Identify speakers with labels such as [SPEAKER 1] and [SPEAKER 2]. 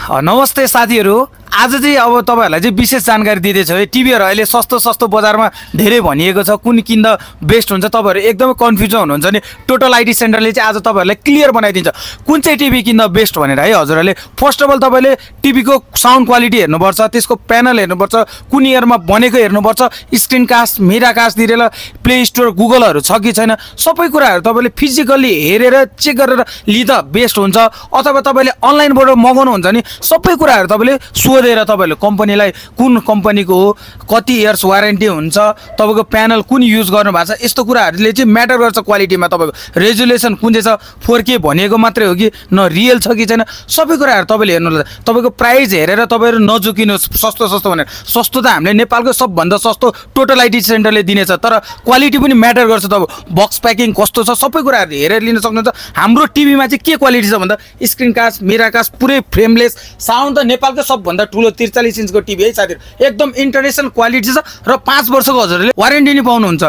[SPEAKER 1] नमस्ते साथीहरु, आज चाहिँ अब तपाईहरुलाई चाहिँ विशेष जानकारी दिँदैछु है। टिभीहरु अहिले सस्तो बजारमा धेरै भनिएको छ, कुन किन्दा बेस्ट हुन्छ। तपाईहरु एकदमै कन्फ्युज हुनुहुन्छ नि। टोटल आईटी सेन्टरले चाहिँ आज तपाईहरुलाई क्लियर बनाइदिन्छ कुन चाहिँ टिभी किन्दा बेस्ट भनेर है। हजुरहरुले फर्स्ट अफ अल तपाईले टिभीको साउन्ड क्वालिटी हेर्नुपर्छ, त्यसको प्यानल हेर्नुपर्छ, कुन इयरमा बनेको हेर्नुपर्छ, स्क्रिन कास्ट, मिरा कास्ट दिएर प्ले स्टोर गुगलहरु छ कि छैन, सबै कुराहरु तपाईले फिजिकली हेरेर चेक गरेर लिँदा बेस्ट हुन्छ। अथवा तपाईले अनलाइनबाट मगाउनु हुन्छ नि, सबै कुराहरु तपाईले सोधेर तपाईले कम्पनीलाई कुन कम्पनीको हो, कति इयर्स वारेन्टी हुन्छ, तपाईको प्यानल कुन युज गर्नु भएको छ, यस्तो कुराहरुले चाहिँ म्याटर गर्छ क्वालिटीमा। तपाईको रेजुलेसन कुन चाहिँ छ, 4K भनेको मात्रै हो कि न रियल छ कि छैन, सबै कुराहरु तपाईले हेर्नु होला। तपाईको प्राइस हेरेर तपाईहरु नझुकिनुहोस् सस्तो भनेर। सस्तो त हामीले नेपालको सबभन्दा सस्तो टोटल आईटी सेन्टरले दिनेछ, तर क्वालिटी पनि म्याटर गर्छ। तपाईको बक्स प्याकिङ कस्तो छ, सबै कुराहरु हेरेर लिन सक्नुहुन्छ। हाम्रो टिभीमा चाहिँ के क्वालिटी छ भन्दा स्क्रिन कास्ट, मिरा कास्ट, पुरै फ्रेमलेस साउन्ड त नेपालको सबभन्दा ठुलो 43 इन्चको टिभी है साथीहरु। एकदम इन्टरनेशनल क्वालिटी छ र 5 वर्षको हजुरले वारेन्टी नि पाउनुहुन्छ।